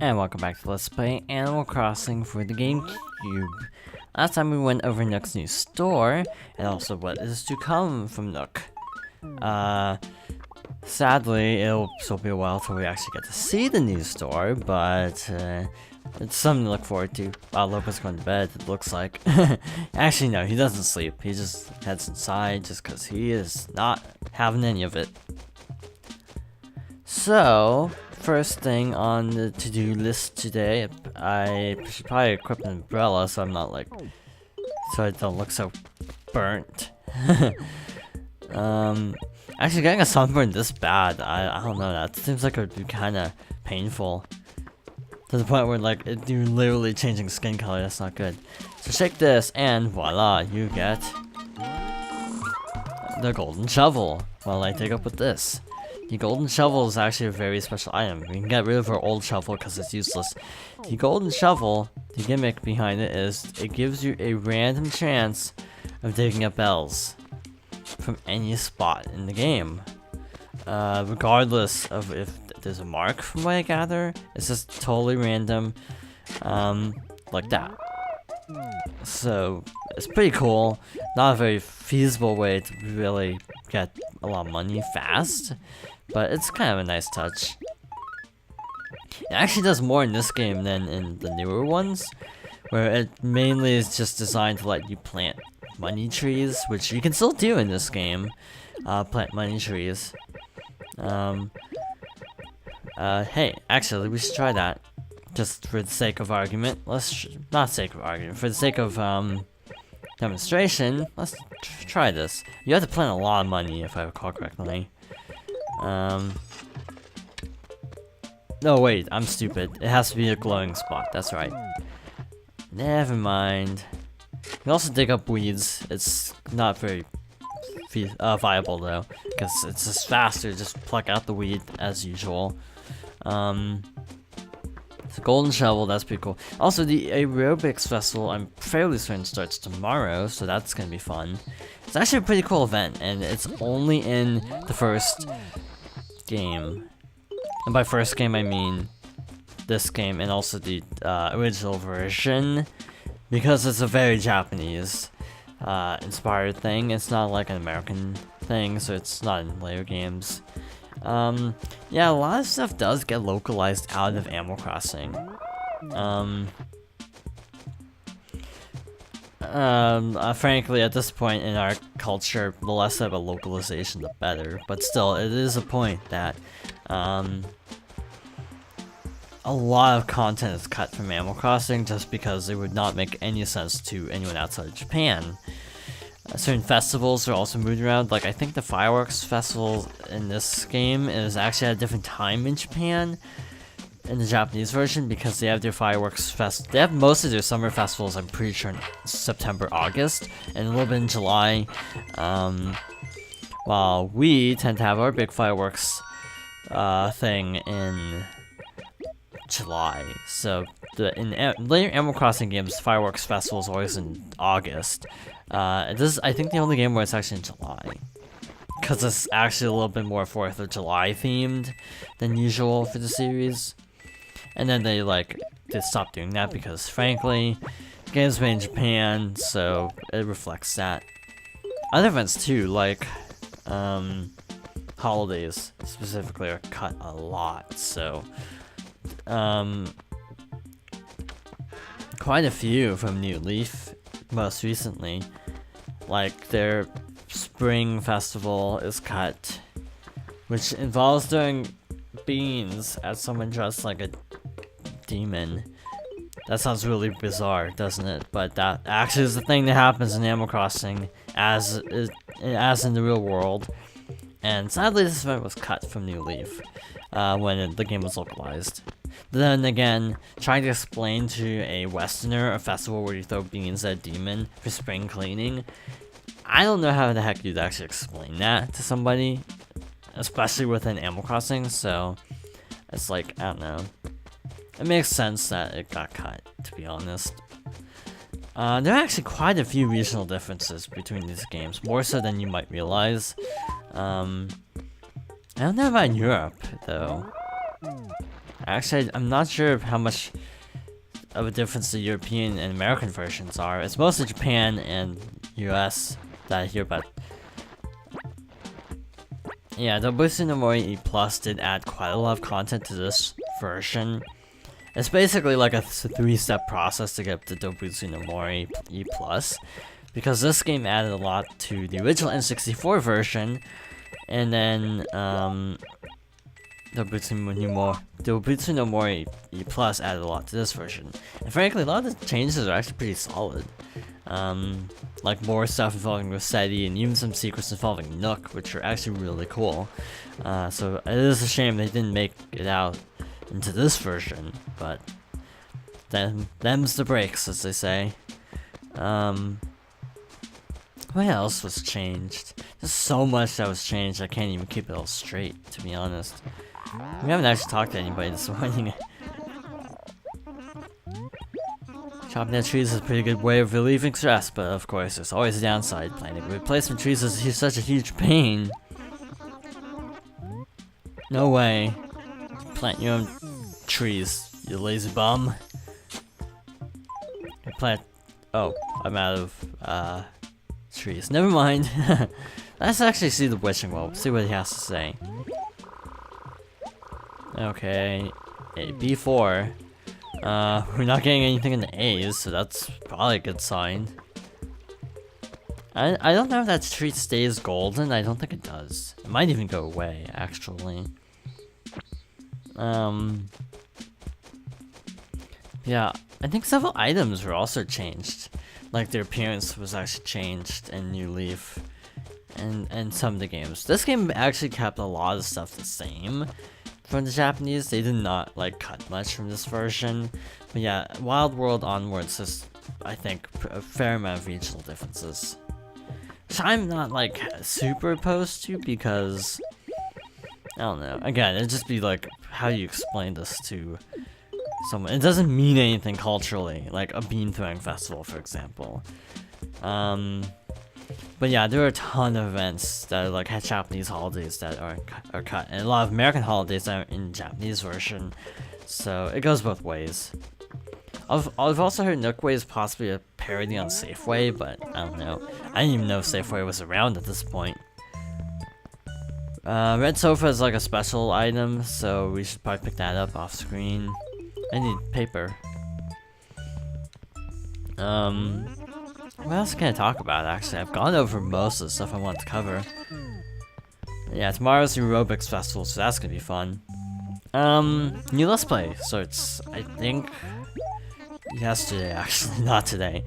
And welcome back to Let's Play Animal Crossing for the GameCube. Last time we went over Nook's new store, and also what is to come from Nook. Sadly, it'll still be a while till we actually get to see the new store, but it's something to look forward to. While Lopa's going to bed, it looks like. Actually, no, he doesn't sleep. He just heads inside just because he is not having any of it. So, first thing on the to-do list today, I should probably equip an umbrella so I'm not like, so I don't look so burnt. Actually getting a sunburn this bad, I don't know, that seems like it would be kind of painful. To the point where like, you're literally changing skin color, that's not good. So shake this and voila, you get the golden shovel while I dig up with this. The golden shovel is actually a very special item. We can get rid of our old shovel because it's useless. The golden shovel, the gimmick behind it is it gives you a random chance of digging up bells from any spot in the game. Regardless of if there's a mark from what I gather, it's just totally random, like that. So, it's pretty cool. Not a very feasible way to really get a lot of money fast, but it's kind of a nice touch. It actually does more in this game than in the newer ones, where it mainly is just designed to let you plant money trees, which you can still do in this game. Plant money trees. Hey, actually, we should try that. Just for the sake of argument. Not sake of argument, for the sake of, demonstration, let's try this. You have to plant a lot of money, if I recall correctly. No, wait, I'm stupid. It has to be a glowing spot, that's right. Never mind. You can also dig up weeds. It's not very viable, though, because it's just faster to just pluck out the weed, as usual. The golden shovel, that's pretty cool. Also, the aerobics festival, I'm fairly certain starts tomorrow, so that's gonna be fun. It's actually a pretty cool event, and it's only in the first game. And by first game, I mean this game and also the original version, because it's a very Japanese inspired thing. It's not like an American thing, so it's not in later games. Yeah, a lot of stuff does get localized out of Animal Crossing. Frankly, at this point in our culture, the less of a localization, the better. But still, it is a point that, a lot of content is cut from Animal Crossing just because it would not make any sense to anyone outside of Japan. Certain festivals are also moved around. Like, I think the fireworks festival in this game is actually at a different time in Japan, in the Japanese version, because they have their fireworks they have most of their summer festivals, I'm pretty sure, in September, August, and a little bit in July. While we tend to have our big fireworks thing in July. So in later Animal Crossing games, fireworks festival is always in August. This is, I think, the only game where it's actually in July, because it's actually a little bit more 4th of July themed than usual for the series. And then they stopped doing that because, frankly, the game's made in Japan, so it reflects that. Other events too, like holidays specifically, are cut a lot. So quite a few from New Leaf most recently. Like their spring festival is cut, which involves doing beans as someone dressed like a demon. That sounds really bizarre, doesn't it? But that actually is the thing that happens in Animal Crossing as in the real world. And sadly, this event was cut from New Leaf when the game was localized. Then again, trying to explain to a Westerner a festival where you throw beans at a demon for spring cleaning, I don't know how the heck you'd actually explain that to somebody, especially within Animal Crossing, so it's like, I don't know. It makes sense that it got cut, to be honest. There are actually quite a few regional differences between these games, more so than you might realize. I don't know about Europe, though. Actually, I'm not sure how much of a difference the European and American versions are. It's mostly Japan and US that I hear about. Yeah, Dobutsu no Mori E Plus did add quite a lot of content to this version. It's basically like a 3-step process to get to Dobutsu no Mori E Plus, because this game added a lot to the original N64 version, and then Dobutsu no Mori E Plus added a lot to this version. And frankly, a lot of the changes are actually pretty solid. Like more stuff involving Rossetti and even some secrets involving Nook, which are actually really cool. So it is a shame they didn't make it out into this version, but them's the breaks, as they say. What else was changed? There's so much that was changed, I can't even keep it all straight, to be honest. We haven't actually talked to anybody this morning. Chopping down trees is a pretty good way of relieving stress, but of course, there's always a downside. Planting replacement trees is such a huge pain. No way. Plant your own trees, you lazy bum. Oh, I'm out of, trees. Never mind. Let's actually see the wishing well, see what he has to say. Okay, a B4. We're not getting anything in the A's, so that's probably a good sign. I don't know if that tree stays golden. I don't think it does. It might even go away, actually. Yeah, I think several items were also changed. Like their appearance was actually changed in New Leaf and some of the games. This game actually kept a lot of stuff the same from the Japanese. They did not like cut much from this version. But yeah, Wild World onwards is, I think, a fair amount of regional differences. Which I'm not like super opposed to, because I don't know. Again, it'd just be like how you explain this to someone. It doesn't mean anything culturally, like a bean throwing festival, for example. But yeah, there are a ton of events that are like Japanese holidays that are cut, and a lot of American holidays that are in Japanese version. So it goes both ways. I've also heard Nookway is possibly a parody on Safeway, but I don't know. I didn't even know Safeway was around at this point. Red sofa is like a special item, so we should probably pick that up off screen. I need paper. What else can I talk about, actually? I've gone over most of the stuff I want to cover. Yeah, tomorrow's the Aerobics Festival, so that's gonna be fun. New Let's Play starts, I think, yesterday, actually, not today.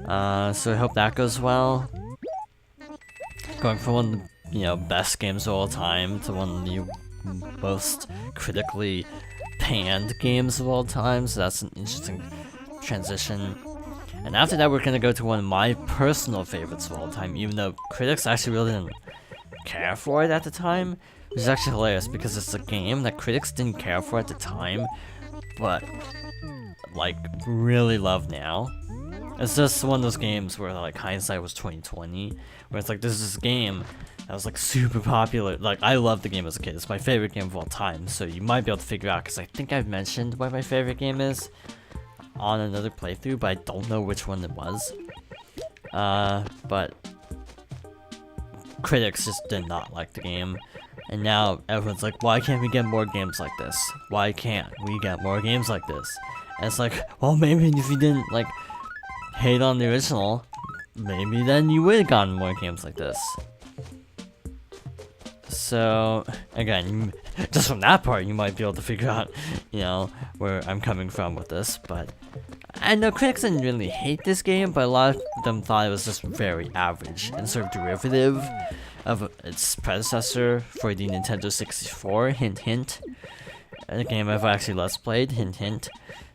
So I hope that goes well. Going from one of the, best games of all time to one of the most critically panned games of all time, so that's an interesting transition. And after that, we're gonna go to one of my personal favorites of all time, even though critics actually really didn't care for it at the time, which is actually hilarious because it's a game that critics didn't care for at the time, but like really love now. It's just one of those games where like hindsight was 2020, where it's like this is this game that was like super popular. Like I loved the game as a kid. It's my favorite game of all time, so you might be able to figure out, because I think I've mentioned what my favorite game is on another playthrough, but I don't know which one it was. But critics just did not like the game, and now everyone's like, why can't we get more games like this? Why can't we get more games like this? And it's like, well, maybe if you didn't like hate on the original, maybe then you would have gotten more games like this. So again, just from that part, you might be able to figure out, where I'm coming from with this. But I know critics didn't really hate this game, but a lot of them thought it was just very average and sort of derivative of its predecessor for the Nintendo 64. Hint, hint. A game I've actually Let's Played. Hint, hint.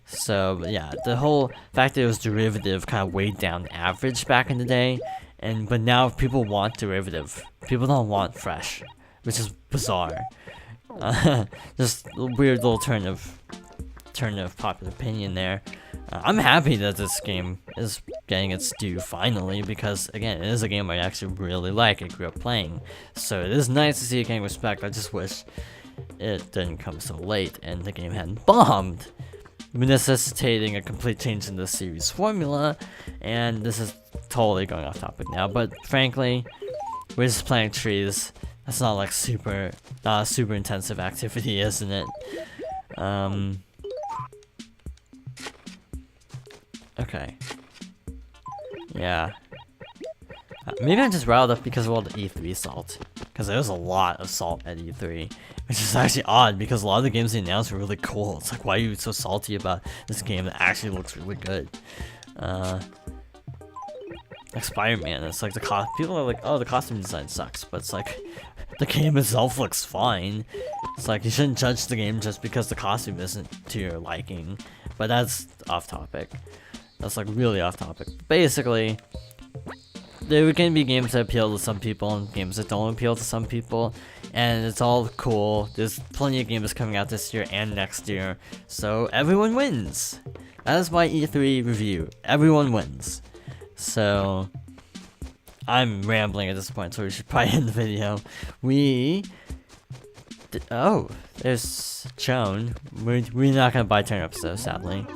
So yeah, the whole fact that it was derivative kind of weighed down the average back in the day, but now people want derivative. People don't want fresh, which is bizarre. Just a weird little turn of popular opinion there. I'm happy that this game is getting its due finally, because again, it is a game I actually really like. I grew up playing, so it is nice to see it getting respect. I just wish it didn't come so late and the game hadn't bombed, necessitating a complete change in the series formula. And this is totally going off topic now, but frankly, we're just planting trees. That's not like super intensive activity, isn't it? Okay. Yeah. Maybe I'm just riled up because of all the E3 salt. Because there was a lot of salt at E3. Which is actually odd because a lot of the games they announced were really cool. It's like, why are you so salty about this game that actually looks really good? Like Spider-Man, it's like people are like, oh, the costume design sucks. But it's like, the game itself looks fine. It's like, you shouldn't judge the game just because the costume isn't to your liking. But that's off topic. That's like really off topic. Basically, there can be games that appeal to some people and games that don't appeal to some people, and it's all cool. There's plenty of games coming out this year and next year, so everyone wins. That is my E3 review. Everyone wins. So I'm rambling at this point, so we should probably end the video. Oh, there's Joan. We're not gonna buy turnips though, sadly.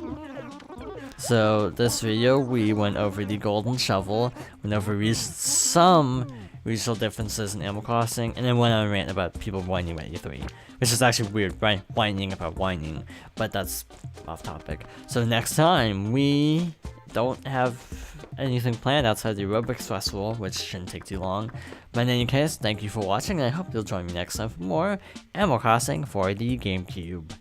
So this video, we went over the golden shovel, went over some regional differences in Animal Crossing, and then went on a rant about people whining about E3, which is actually weird, right? Whining about whining, but that's off topic. So next time, we don't have anything planned outside the Robux Festival, which shouldn't take too long. But in any case, thank you for watching, and I hope you'll join me next time for more Animal Crossing for the GameCube.